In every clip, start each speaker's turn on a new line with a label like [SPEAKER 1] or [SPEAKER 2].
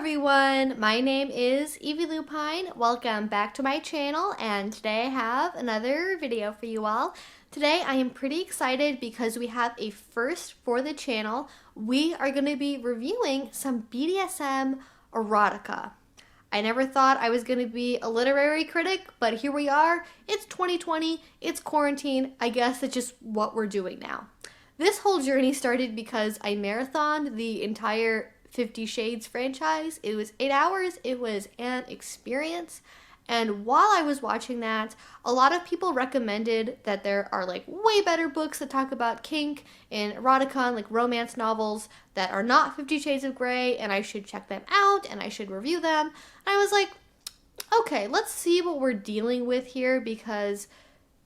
[SPEAKER 1] everyone, my name is Evie Lupine. Welcome back to my channel, and today I have another video for you all. Today I am pretty excited because we have a first for the channel. We are going to be reviewing some BDSM erotica. I never thought I was going to be a literary critic, but here we are. It's 2020, it's quarantine. I guess it's just what we're doing now. This whole journey started because I marathoned the entire 50 Shades franchise. It was 8 hours. It was an experience. And while I was watching that, a lot of people recommended that there are like way better books that talk about kink and erotica and like romance novels that are not 50 Shades of Grey, and I should check them out and I should review them. And I was like, okay, let's see what we're dealing with here, because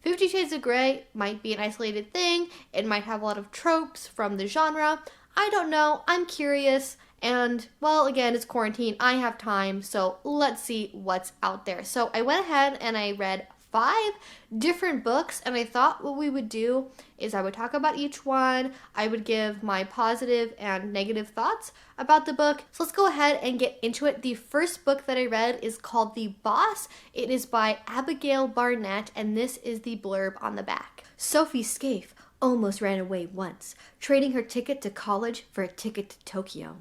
[SPEAKER 1] 50 Shades of Grey might be an isolated thing. It might have a lot of tropes from the genre. I don't know. I'm curious. And, well, again, it's quarantine. I have time, so let's see what's out there. So I went ahead and I read 5 different books, and I thought what we would do is I would talk about each one. I would give my positive and negative thoughts about the book. So let's go ahead and get into it. The first book that I read is called The Boss. It is by Abigail Barnette, and this is the blurb on the back. Sophie Scaife almost ran away once, trading her ticket to college for a ticket to Tokyo.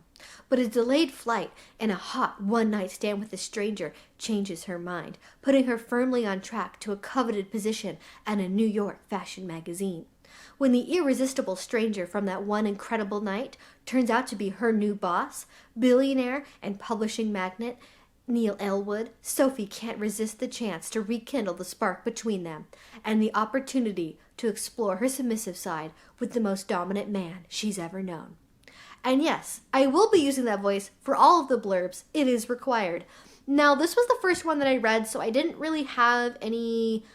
[SPEAKER 1] But a delayed flight and a hot one-night stand with a stranger changes her mind, putting her firmly on track to a coveted position at a New York fashion magazine. When the irresistible stranger from that one incredible night turns out to be her new boss, billionaire and publishing magnate Neil Elwood, Sophie can't resist the chance to rekindle the spark between them and the opportunity to explore her submissive side with the most dominant man she's ever known. And yes, I will be using that voice for all of the blurbs. It is required. Now, this was the first one that I read, so I didn't really have any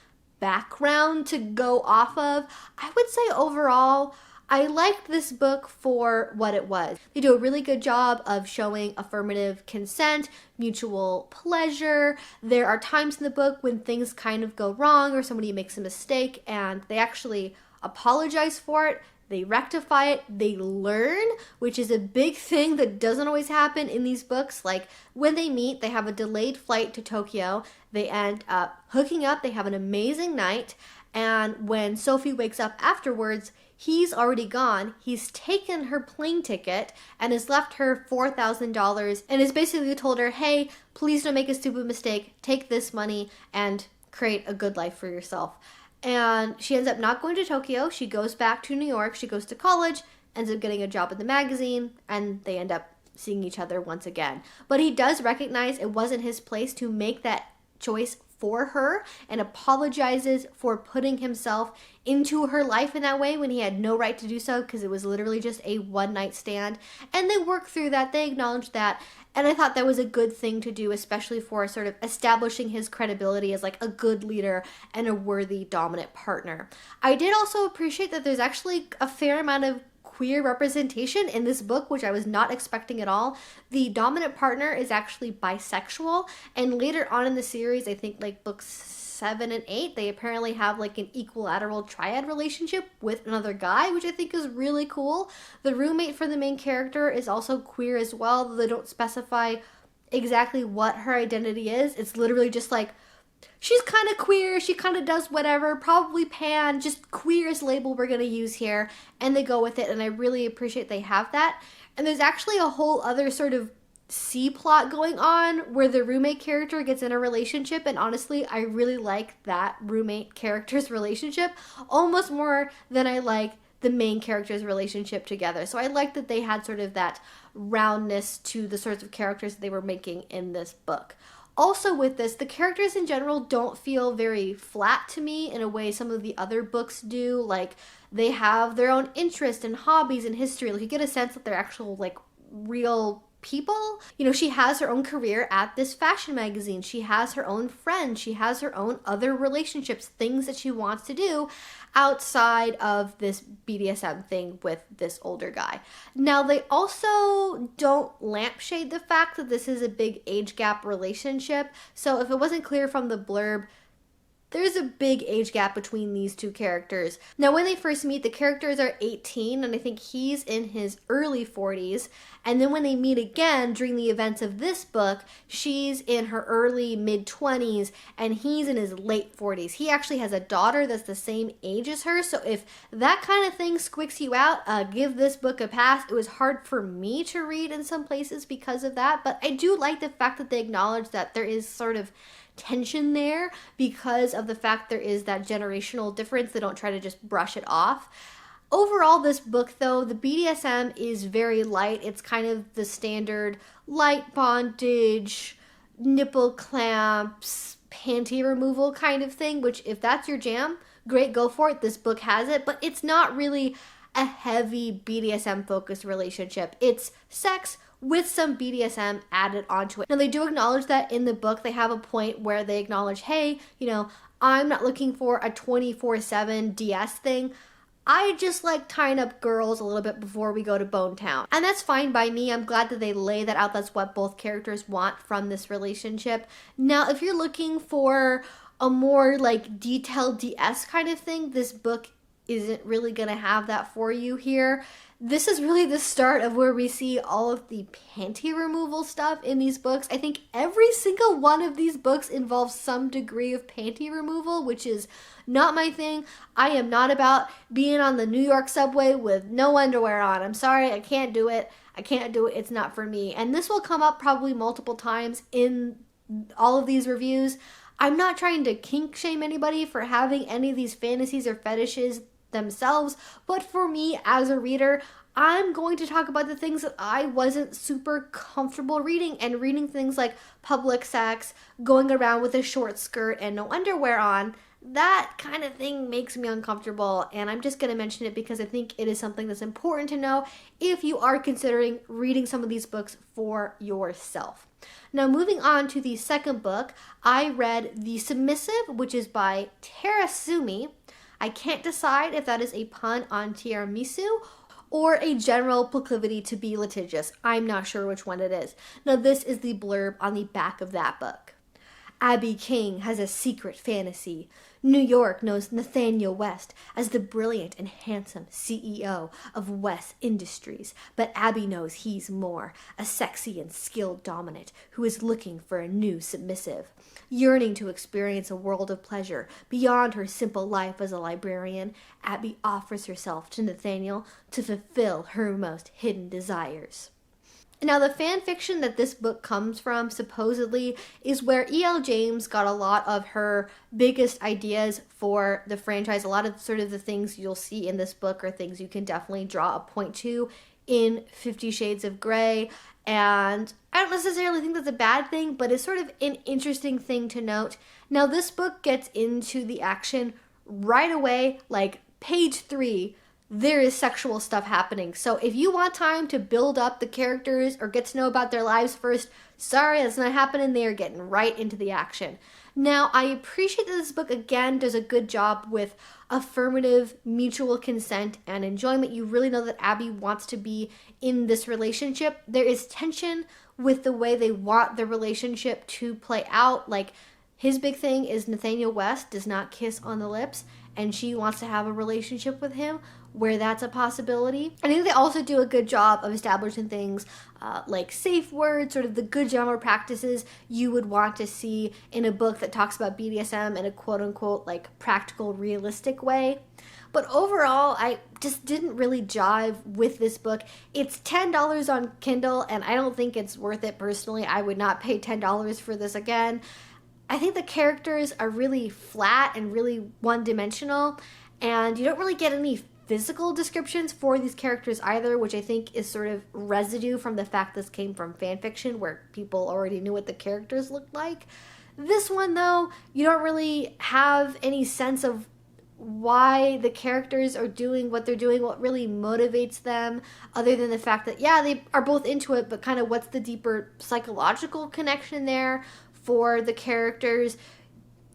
[SPEAKER 1] background to go off of. I would say overall, I liked this book for what it was. They do a really good job of showing affirmative consent, mutual pleasure. There are times in the book when things kind of go wrong or somebody makes a mistake and they actually apologize for it. They rectify it, they learn, which is a big thing that doesn't always happen in these books. Like when they meet, they have a delayed flight to Tokyo, they end up hooking up, they have an amazing night, and when Sophie wakes up afterwards, he's already gone. He's taken her plane ticket and has left her $4,000 and has basically told her, hey, please don't make a stupid mistake, take this money and create a good life for yourself. And she ends up not going to Tokyo. She goes back to New York. She goes to college, ends up getting a job at the magazine, and they end up seeing each other once again. But he does recognize it wasn't his place to make that choice for her and apologizes for putting himself into her life in that way when he had no right to do so, because it was literally just a one-night stand. And they work through that. They acknowledge that. And I thought that was a good thing to do, especially for sort of establishing his credibility as like a good leader and a worthy dominant partner. I did also appreciate that there's actually a fair amount of queer representation in this book, which I was not expecting at all. The dominant partner is actually bisexual, and later on in the series, I think like books 7 and 8, they apparently have like an equilateral triad relationship with another guy, which I think is really cool. The roommate for the main character is also queer as well, though they don't specify exactly what her identity is. It's literally just like, she's kind of queer, she kind of does whatever, probably pan, just queer is the label we're going to use here, and they go with it, and I really appreciate they have that. And there's actually a whole other sort of C-plot going on where the roommate character gets in a relationship, and honestly, I really like that roommate character's relationship almost more than I like the main character's relationship together. So I like that they had sort of that roundness to the sorts of characters that they were making in this book. Also with this, the characters in general don't feel very flat to me in a way some of the other books do. Like, they have their own interests and hobbies and history. Like, you get a sense that they're actual, like, real people. You know, she has her own career at this fashion magazine. She has her own friends. She has her own other relationships, things that she wants to do outside of this BDSM thing with this older guy. Now, they also don't lampshade the fact that this is a big age gap relationship. So if it wasn't clear from the blurb, there's a big age gap between these two characters. Now, when they first meet, the characters are 18, and I think he's in his early 40s. And then when they meet again during the events of this book, she's in her early mid-20s, and he's in his late 40s. He actually has a daughter that's the same age as her, so if that kind of thing squicks you out, give this book a pass. It was hard for me to read in some places because of that, but I do like the fact that they acknowledge that there is sort of tension there because of the fact there is that generational difference. They don't try to just brush it off. Overall, this book, though, the BDSM is very light. It's kind of the standard light bondage, nipple clamps, panty removal kind of thing, which if that's your jam, great, go for it. This book has it, but it's not really a heavy BDSM focused relationship. It's sex with some BDSM added onto it. Now, they do acknowledge that in the book. They have a point where they acknowledge, hey, you know, I'm not looking for a 24/7 DS thing. I just like tying up girls a little bit before we go to Bone Town. And that's fine by me. I'm glad that they lay that out. That's what both characters want from this relationship. Now, if you're looking for a more like detailed DS kind of thing, this book isn't really gonna have that for you here. This is really the start of where we see all of the panty removal stuff in these books. I think every single one of these books involves some degree of panty removal, which is not my thing. I am not about being on the New York subway with no underwear on. I'm sorry, I can't do it. I can't do it. It's not for me. And this will come up probably multiple times in all of these reviews. I'm not trying to kink shame anybody for having any of these fantasies or fetishes themselves, but for me as a reader, I'm going to talk about the things that I wasn't super comfortable reading, and reading things like public sex, going around with a short skirt and no underwear on. That kind of thing makes me uncomfortable, and I'm just going to mention it because I think it is something that's important to know if you are considering reading some of these books for yourself. Now, moving on to the second book, I read The Submissive, which is by Terasumi. I can't decide if that is a pun on tiramisu or a general proclivity to be litigious. I'm not sure which one it is. Now, this is the blurb on the back of that book. Abby King has a secret fantasy. New York knows Nathaniel West as the brilliant and handsome CEO of West Industries, but Abby knows he's more, a sexy and skilled dominant who is looking for a new submissive. Yearning to experience a world of pleasure beyond her simple life as a librarian, Abby offers herself to Nathaniel to fulfill her most hidden desires. Now, the fan fiction that this book comes from, supposedly, is where E.L. James got a lot of her biggest ideas for the franchise. A lot of sort of the things you'll see in this book are things you can definitely draw a point to in 50 Shades of Grey. And I don't necessarily think that's a bad thing, but it's sort of an interesting thing to note. Now, this book gets into the action right away, like page 3. There is sexual stuff happening. So if you want time to build up the characters or get to know about their lives first, sorry, that's not happening. They are getting right into the action. Now, I appreciate that this book, again, does a good job with affirmative mutual consent and enjoyment. You really know that Abby wants to be in this relationship. There is tension with the way they want the relationship to play out. Like, his big thing is Nathaniel West does not kiss on the lips, and she wants to have a relationship with him where that's a possibility. I think they also do a good job of establishing things like Safeword, sort of the good general practices you would want to see in a book that talks about BDSM in a quote-unquote like practical, realistic way. But overall, I just didn't really jive with this book. It's $10 on Kindle, and I don't think it's worth it personally. I would not pay $10 for this again. I think the characters are really flat and really one-dimensional, and you don't really get any physical descriptions for these characters either, which I think is sort of residue from the fact this came from fan fiction where people already knew what the characters looked like. This one, though, you don't really have any sense of why the characters are doing what they're doing, what really motivates them, other than the fact that, yeah, they are both into it, but kind of what's the deeper psychological connection there for the characters.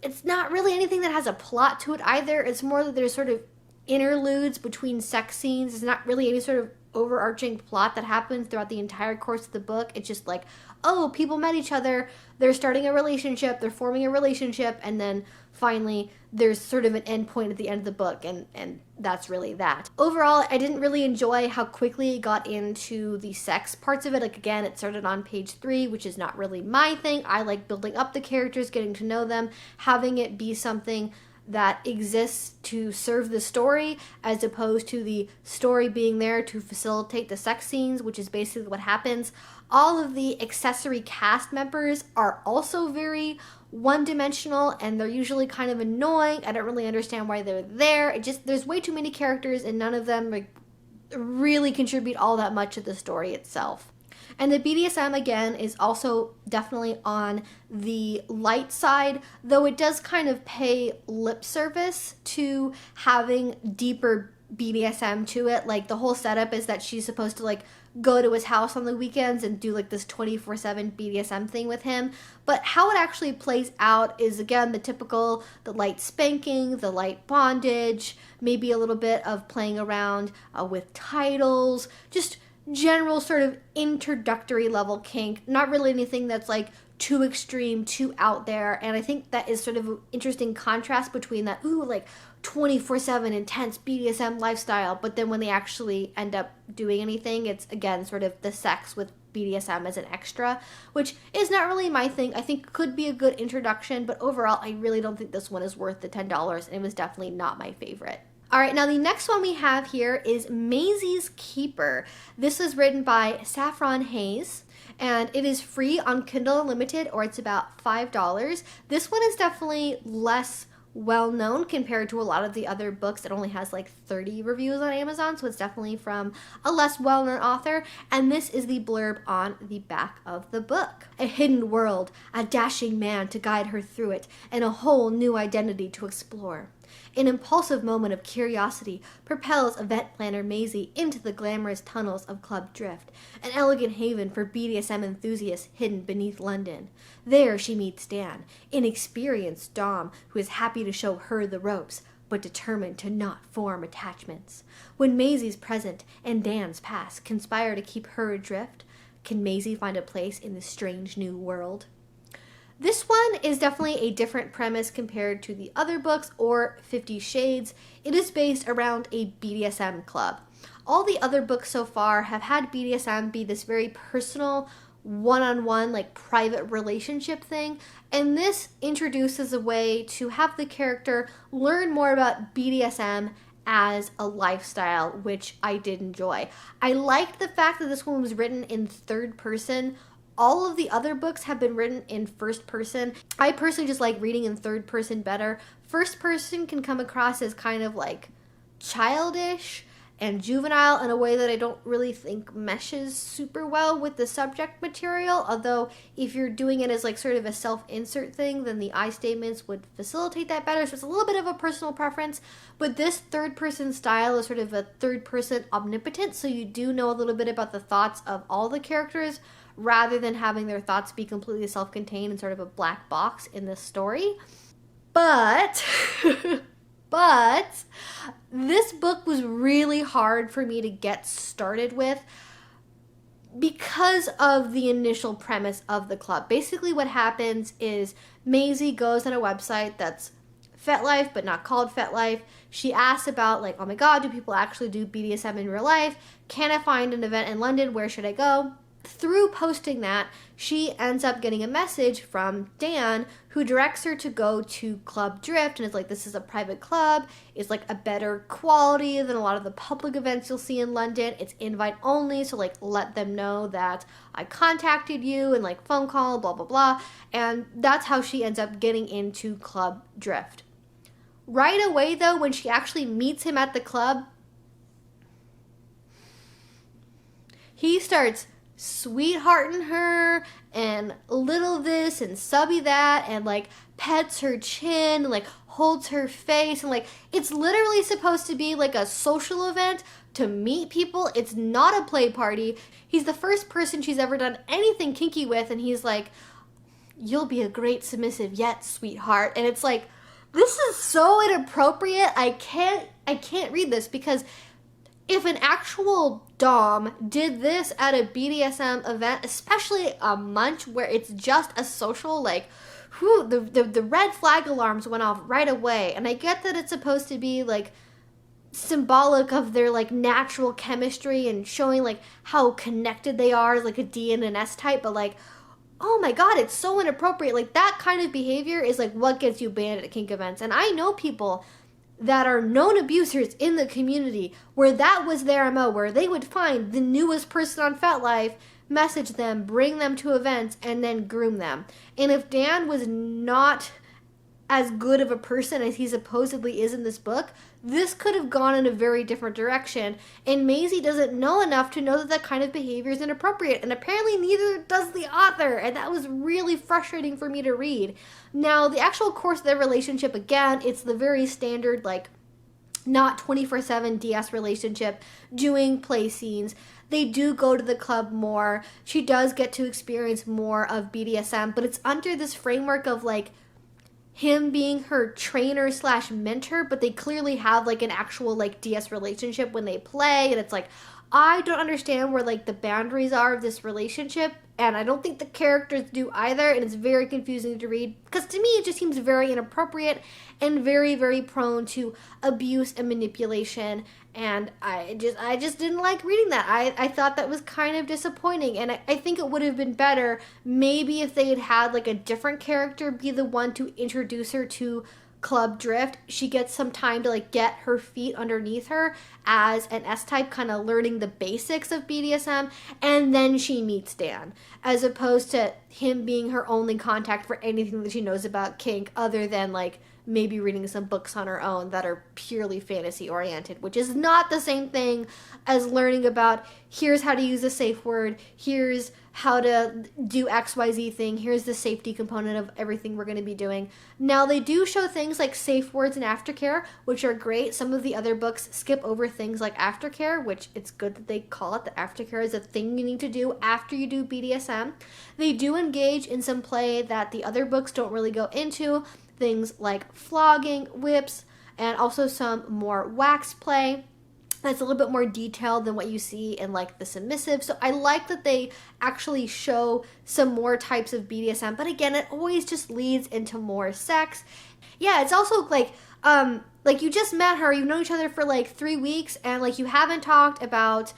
[SPEAKER 1] It's not really anything that has a plot to it either. It's more that there's sort of interludes between sex scenes. There's not really any sort of overarching plot that happens throughout the entire course of the book. It's just like, oh, people met each other, they're starting a relationship, they're forming a relationship, and then finally there's sort of an end point at the end of the book, and that's really that. Overall, I didn't really enjoy how quickly it got into the sex parts of it. Like, again, it started on page 3, which is not really my thing. I like building up the characters, getting to know them, having it be something that exists to serve the story, as opposed to the story being there to facilitate the sex scenes, which is basically what happens. All of the accessory cast members are also very one-dimensional, and they're usually kind of annoying. I don't really understand why they're there. There's way too many characters, and none of them like really contribute all that much to the story itself. And the BDSM, again, is also definitely on the light side, though it does kind of pay lip service to having deeper BDSM to it. Like, the whole setup is that she's supposed to, like, go to his house on the weekends and do, like, this 24/7 BDSM thing with him. But how it actually plays out is, again, the light spanking, the light bondage, maybe a little bit of playing around with titles, just general sort of introductory level kink, not really anything that's like too extreme, too out there. And I think that is sort of an interesting contrast between that, ooh, like 24/7 intense BDSM lifestyle, but then when they actually end up doing anything, it's again sort of the sex with BDSM as an extra, which is not really my thing. I think could be a good introduction, but overall I really don't think this one is worth the $10, and it was definitely not my favorite. All right, now the next one we have here is Macys Keeper. This is written by Saffron Hayes, and it is free on Kindle Unlimited, or it's about $5. This one is definitely less well-known compared to a lot of the other books. It only has like 30 reviews on Amazon, so it's definitely from a less well-known author, and this is the blurb on the back of the book. A hidden world, a dashing man to guide her through it, and a whole new identity to explore. An impulsive moment of curiosity propels event planner Maisy into the glamorous tunnels of Club Drift, an elegant haven for BDSM enthusiasts hidden beneath London. There she meets Dan, an experienced dom who is happy to show her the ropes, but determined to not form attachments. When Maisy's present and Dan's past conspire to keep her adrift, can Maisy find a place in this strange new world? This one is definitely a different premise compared to the other books or 50 Shades. It is based around a BDSM club. All the other books so far have had BDSM be this very personal, one-on-one, like private relationship thing, and this introduces a way to have the character learn more about BDSM as a lifestyle, which I did enjoy. I liked the fact that this one was written in third person. All of the other books have been written in first person. I personally just like reading in third person better. First person can come across as kind of like childish and juvenile in a way that I don't really think meshes super well with the subject material. Although if you're doing it as like sort of a self-insert thing, then the I statements would facilitate that better. So it's a little bit of a personal preference. But this third person style is sort of a third person omnipotent. So you do know a little bit about the thoughts of all the characters, rather than having their thoughts be completely self-contained and sort of a black box in this story. But, this book was really hard for me to get started with because of the initial premise of the club. Basically what happens is Maisy goes on a website that's FetLife, but not called FetLife. She asks about like, oh my god, do people actually do BDSM in real life? Can I find an event in London? Where should I go? Through posting that, she ends up getting a message from Dan, who directs her to go to Club Drift, and it's like, this is a private club, it's like a better quality than a lot of the public events you'll see in London, it's invite only, so like let them know that I contacted you, and like phone call, blah blah blah, and that's how she ends up getting into Club Drift. Right away though, when she actually meets him at the club, he starts sweethearting her and little this and subby that, and like pets her chin and like holds her face, and like it's literally supposed to be like a social event to meet people. It's not a play party. He's the first person she's ever done anything kinky with, and he's like, you'll be a great submissive yet, sweetheart. And it's like, this is so inappropriate. I can't read this, because if an actual dom did this at a BDSM event, especially a munch where it's just a social, like, whew, the red flag alarms went off right away. And I get that it's supposed to be like symbolic of their like natural chemistry and showing like how connected they are, like a D and an S type, but like, oh my god, it's so inappropriate. Like, that kind of behavior is like what gets you banned at kink events. And I know people that are known abusers in the community where that was their MO, where they would find the newest person on FetLife, message them, bring them to events, and then groom them. And if Dan was not as good of a person as he supposedly is in this book, this could have gone in a very different direction. And Maisy doesn't know enough to know that that kind of behavior is inappropriate. And apparently neither does the author. And that was really frustrating for me to read. Now, the actual course of their relationship, again, it's the very standard, like, not 24/7 DS relationship, doing play scenes. They do go to the club more. She does get to experience more of BDSM, but it's under this framework of, like, him being her trainer slash mentor, but they clearly have like an actual like DS relationship when they play, and it's like, I don't understand where like the boundaries are of this relationship, and I don't think the characters do either, and it's very confusing to read because to me it just seems very inappropriate and very, very prone to abuse and manipulation. And I just didn't like reading that. I thought that was kind of disappointing, and I think it would have been better maybe if they had had like a different character be the one to introduce her to Club Drift. She gets some time to like get her feet underneath her as an S-type, kind of learning the basics of BDSM, and then she meets Dan, as opposed to him being her only contact for anything that she knows about kink other than like maybe reading some books on her own that are purely fantasy oriented, which is not the same thing as learning about here's how to use a safe word, here's how to do XYZ thing, here's the safety component of everything we're going to be doing. Now, they do show things like safe words and aftercare, which are great. Some of the other books skip over things like aftercare, which it's good that they call it. The aftercare is a thing you need to do after you do BDSM. They do engage in some play that the other books don't really go into, things like flogging, whips, and also some more wax play that's a little bit more detailed than what you see in like the Submissive. So I like that they actually show some more types of BDSM, but again, it always just leads into more sex. Yeah, it's also like you just met her, you've known each other for like 3 weeks, and like you haven't talked about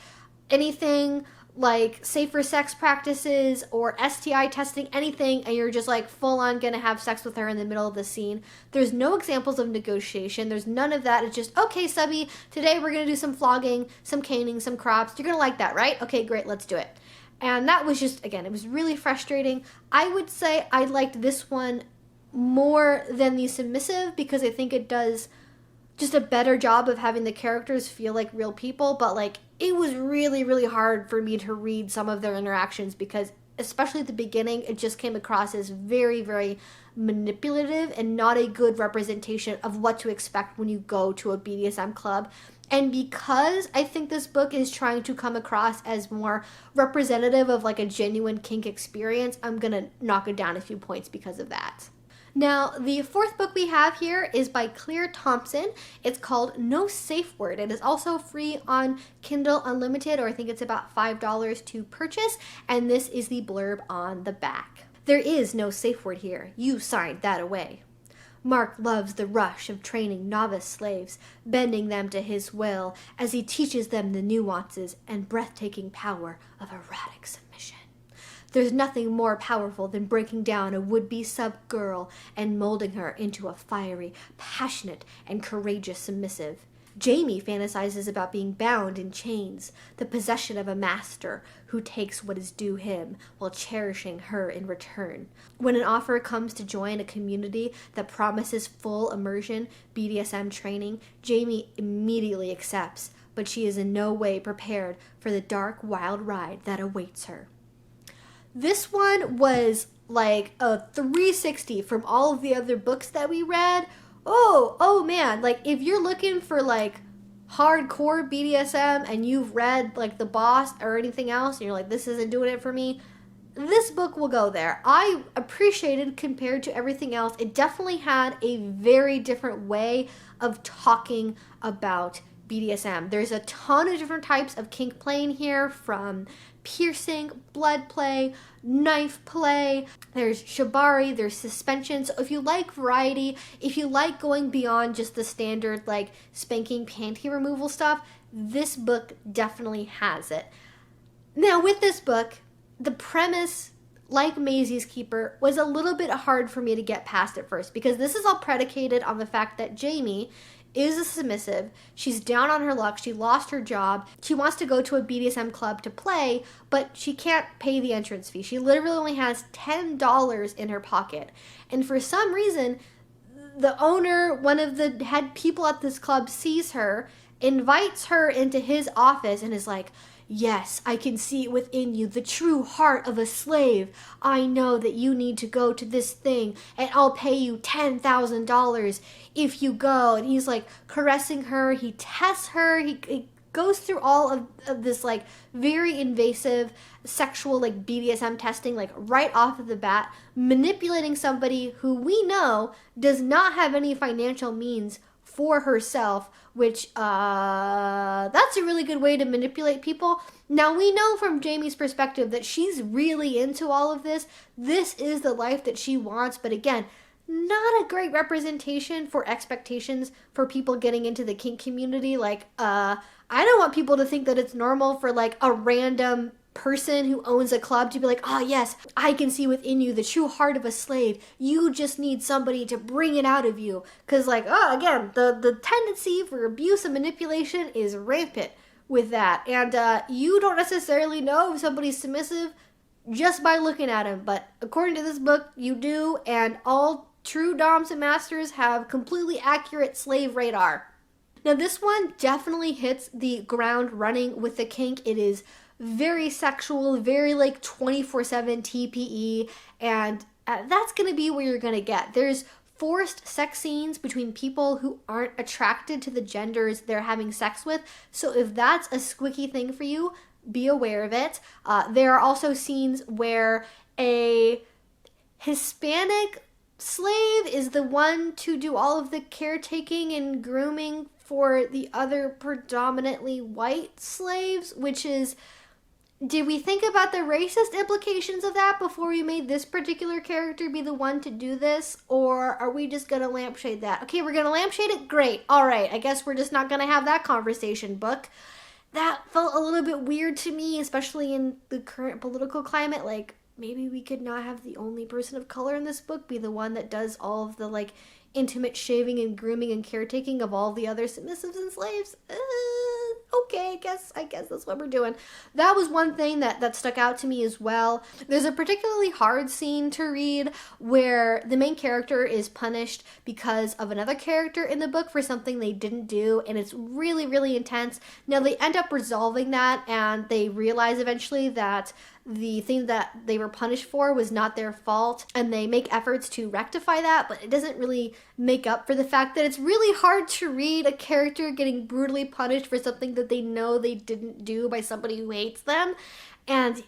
[SPEAKER 1] anything like safer sex practices or STI testing, anything, and you're just like full on gonna have sex with her in the middle of the scene. There's no examples of negotiation. There's none of that. It's just, okay, subby, today we're gonna do some flogging, some caning, some crops. You're gonna like that, right? Okay, great, let's do it. And that was just, again, it was really frustrating. I would say I liked this one more than the Submissive because I think it does just a better job of having the characters feel like real people, but like it was really, really hard for me to read some of their interactions because especially at the beginning, it just came across as very, very manipulative and not a good representation of what to expect when you go to a BDSM club. And because I think this book is trying to come across as more representative of like a genuine kink experience, I'm gonna knock it down a few points because of that. Now, the fourth book we have here is by Thompson. It's called No Safe Word. It is also free on Kindle Unlimited, or I think it's about $5 to purchase, and this is the blurb on the back. There is no safe word here. You signed that away. Mark loves the rush of training novice slaves, bending them to his will as he teaches them the nuances and breathtaking power of erotic submission. There's nothing more powerful than breaking down a would-be sub-girl and molding her into a fiery, passionate, and courageous submissive. Jamie fantasizes about being bound in chains, the possession of a master who takes what is due him while cherishing her in return. When an offer comes to join a community that promises full immersion BDSM training, Jamie immediately accepts, but she is in no way prepared for the dark, wild ride that awaits her. This one was like a 360 from all of the other books that we read. Oh man, like if you're looking for like hardcore BDSM and you've read like The Boss or anything else and you're like, this isn't doing it for me, this book will go there. I appreciated compared to everything else. It definitely had a very different way of talking about BDSM. There's a ton of different types of kink play in here, from piercing, blood play, knife play, there's shibari, there's suspension. So if you like variety, if you like going beyond just the standard like spanking panty removal stuff, this book definitely has it. Now with this book, the premise, like Macys Keeper, was a little bit hard for me to get past at first, because this is all predicated on the fact that Jamie is a submissive. She's down on her luck. She lost her job. She wants to go to a BDSM club to play, but she can't pay the entrance fee. She literally only has $10 in her pocket. And for some reason, the owner, one of the head people at this club, sees her, invites her into his office, and is like, yes, I can see within you the true heart of a slave. I know that you need to go to this thing, and I'll pay you $10,000 if you go. And he's like caressing her. He tests her. He goes through all of this like very invasive sexual like BDSM testing, like right off of the bat, manipulating somebody who we know does not have any financial means for herself, which that's a really good way to manipulate people. Now we know from Jamie's perspective that she's really into all of this. This is the life that she wants, but again, not a great representation for expectations for people getting into the kink community. Like, I don't want people to think that it's normal for like a random person who owns a club to be like, oh yes, I can see within you the true heart of a slave. You just need somebody to bring it out of you. Because like, oh, again, the tendency for abuse and manipulation is rampant with that. And you don't necessarily know if somebody's submissive just by looking at him. But according to this book, you do. And all true doms and masters have completely accurate slave radar. Now this one definitely hits the ground running with the kink. It is very sexual, very like 24/7 TPE, and that's gonna be where you're gonna get. There's forced sex scenes between people who aren't attracted to the genders they're having sex with, so if that's a squicky thing for you, be aware of it. There are also scenes where a Hispanic slave is the one to do all of the caretaking and grooming for the other predominantly white slaves, which is, did we think about the racist implications of that before we made this particular character be the one to do this? Or are we just going to lampshade that? Okay, we're going to lampshade it? Great. All right. I guess we're just not going to have that conversation, book. That felt a little bit weird to me, especially in the current political climate. Like, maybe we could not have the only person of color in this book be the one that does all of the, like, intimate shaving and grooming and caretaking of all the other submissives and slaves. Okay, I guess that's what we're doing. That was one thing that stuck out to me as well. There's a particularly hard scene to read where the main character is punished because of another character in the book for something they didn't do, and it's really, really intense. Now, they end up resolving that, and they realize eventually that the thing that they were punished for was not their fault, and they make efforts to rectify that, but it doesn't really make up for the fact that it's really hard to read a character getting brutally punished for something that they know they didn't do by somebody who hates them. And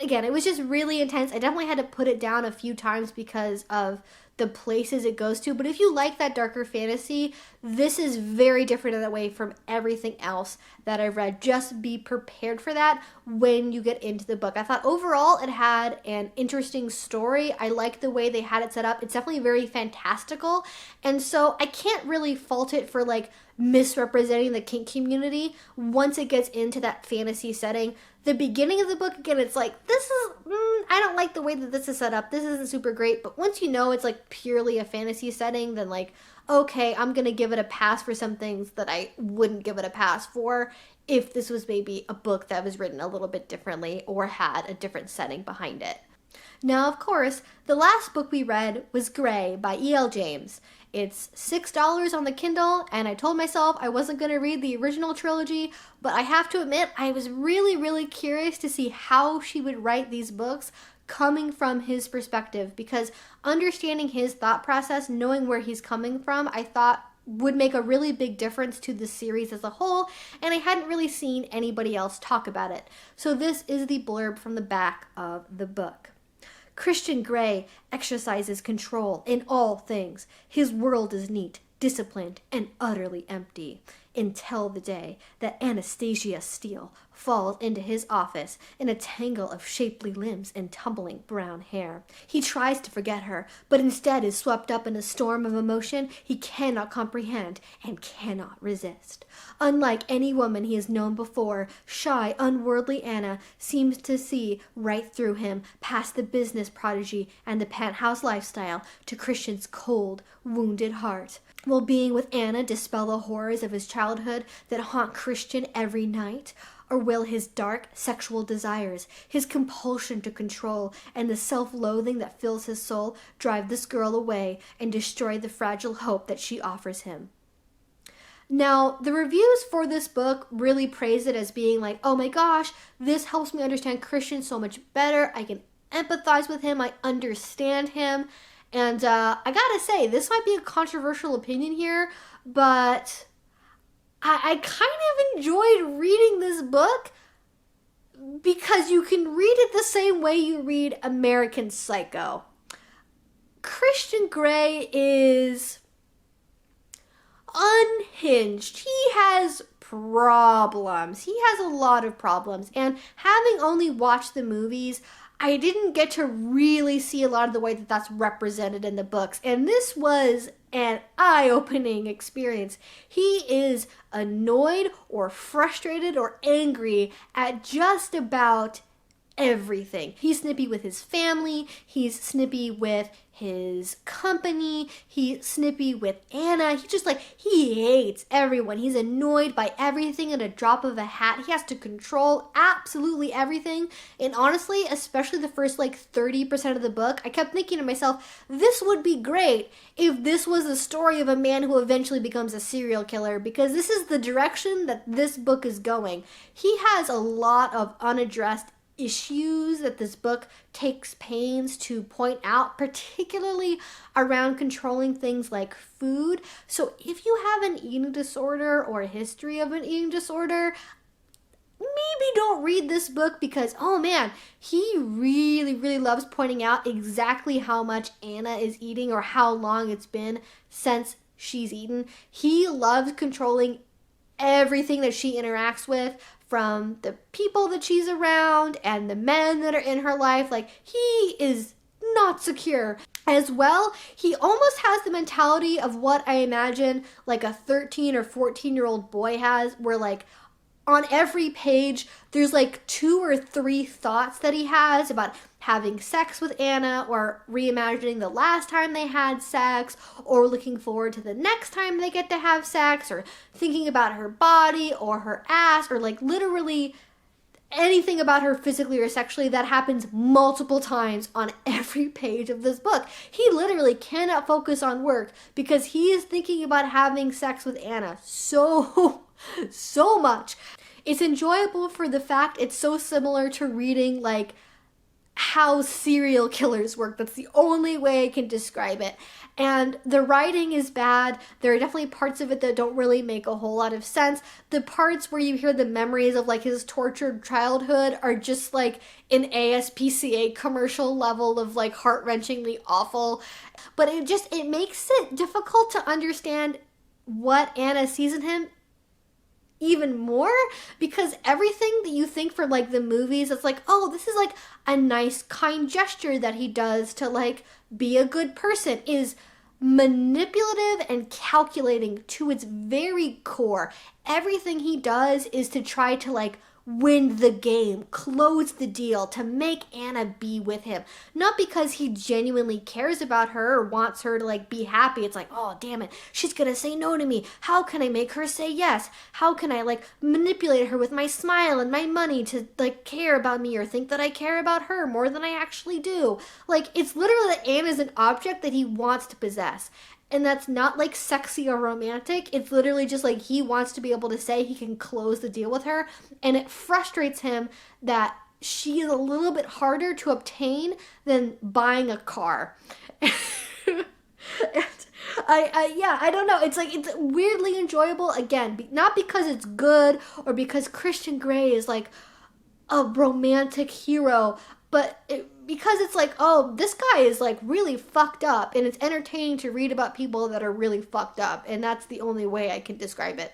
[SPEAKER 1] again, it was just really intense. I definitely had to put it down a few times because of the places it goes to. But if you like that darker fantasy, this is very different in that way from everything else that I've read. Just be prepared for that when you get into the book. I thought overall it had an interesting story. I like the way they had it set up. It's definitely very fantastical. And so I can't really fault it for like misrepresenting the kink community once it gets into that fantasy setting. The beginning of the book, again, it's like, this is, I don't like the way that this is set up. This isn't super great. But once you know it's like purely a fantasy setting, then like, okay, I'm going to give it a pass for some things that I wouldn't give it a pass for if this was maybe a book that was written a little bit differently or had a different setting behind it. Now, of course, the last book we read was Grey by E.L. James. It's $6 on the Kindle, and I told myself I wasn't going to read the original trilogy, but I have to admit I was really, really curious to see how she would write these books coming from his perspective, because understanding his thought process, knowing where he's coming from, I thought would make a really big difference to the series as a whole, and I hadn't really seen anybody else talk about it. So this is the blurb from the back of the book. Christian Grey exercises control in all things. His world is neat, disciplined, and utterly empty. until the day that Anastasia Steele falls into his office in a tangle of shapely limbs and tumbling brown hair. He tries to forget her, but instead is swept up in a storm of emotion he cannot comprehend and cannot resist. Unlike any woman he has known before, shy, unworldly Anna seems to see right through him, past the business prodigy and the penthouse lifestyle, to Christian's cold, wounded heart. Will being with Anna dispel the horrors of his childhood that haunt Christian every night? Or will his dark sexual desires, his compulsion to control, and the self-loathing that fills his soul drive this girl away and destroy the fragile hope that she offers him? Now, the reviews for this book really praise it as being like, oh my gosh, this helps me understand Christian so much better. I can empathize with him. I understand him. And I gotta say, this might be a controversial opinion here, but I kind of enjoyed reading this book because you can read it the same way you read American Psycho. Christian Grey is unhinged. He has problems. He has a lot of problems. And having only watched the movies, I didn't get to really see a lot of the way that that's represented in the books. And this was an eye-opening experience. He is annoyed or frustrated or angry at just about everything. He's snippy with his family. He's snippy with his company. He's snippy with Anna. He hates everyone. He's annoyed by everything at a drop of a hat. He has to control absolutely everything. And honestly, especially the first 30% of the book, I kept thinking to myself, this would be great if this was the story of a man who eventually becomes a serial killer, because this is the direction that this book is going. He has a lot of unaddressed issues that this book takes pains to point out, particularly around controlling things like food. So if you have an eating disorder or a history of an eating disorder, maybe don't read this book, because, oh man, he really, really loves pointing out exactly how much Anna is eating or how long it's been since she's eaten. He loves controlling everything that she interacts with, from the people that she's around and the men that are in her life. He is not secure. As well, he almost has the mentality of what I imagine a 13 or 14-year-old boy has, where on every page, there's 2 or 3 thoughts that he has about having sex with Anna, or reimagining the last time they had sex, or looking forward to the next time they get to have sex, or thinking about her body or her ass, or literally anything about her physically or sexually. That happens multiple times on every page of this book. He literally cannot focus on work because he is thinking about having sex with Anna so much. It's enjoyable for the fact it's so similar to reading how serial killers work. That's the only way I can describe it. And the writing is bad. There are definitely parts of it that don't really make a whole lot of sense. The parts where you hear the memories of his tortured childhood are just an ASPCA commercial level of heart-wrenchingly awful. But it makes it difficult to understand what Anna sees in him even more, because everything that you think from the movies, it's oh, this is a nice kind gesture that he does to be a good person, is manipulative and calculating to its very core. Everything he does is to try to win the game, close the deal, to make Anna be with him. Not because he genuinely cares about her or wants her to be happy. It's oh damn it, she's gonna say no to me. How can I make her say yes? How can I manipulate her with my smile and my money to care about me or think that I care about her more than I actually do? It's literally that Anna's an object that he wants to possess. And that's not sexy or romantic. It's literally just he wants to be able to say he can close the deal with her. And it frustrates him that she is a little bit harder to obtain than buying a car. I don't know. It's it's weirdly enjoyable. Again, not because it's good or because Christian Grey is a romantic hero, but because it's oh, this guy is really fucked up, and it's entertaining to read about people that are really fucked up, and that's the only way I can describe it.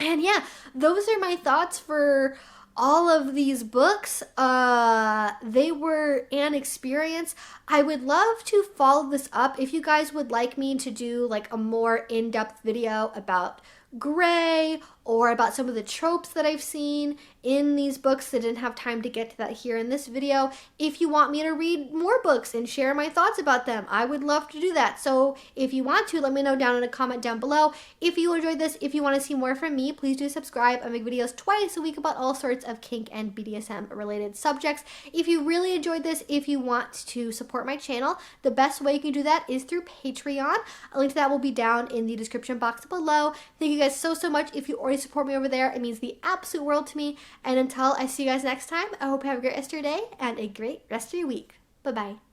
[SPEAKER 1] And yeah, those are my thoughts for all of these books. They were an experience. I would love to follow this up if you guys would like me to do like a more in-depth video about Grey or about some of the tropes that I've seen in these books. I didn't have time to get to that here in this video. If you want me to read more books and share my thoughts about them, I would love to do that. So if you want to, let me know down in a comment down below. If you enjoyed this, if you want to see more from me, please do subscribe. I make videos twice a week about all sorts of kink and BDSM related subjects. If you really enjoyed this, if you want to support my channel, the best way you can do that is through Patreon. A link to that will be down in the description box below. Thank you guys so much. If you already support me over there, it means the absolute world to me. And until I see you guys next time, I hope you have a great rest of your day and a great rest of your week. Bye-bye.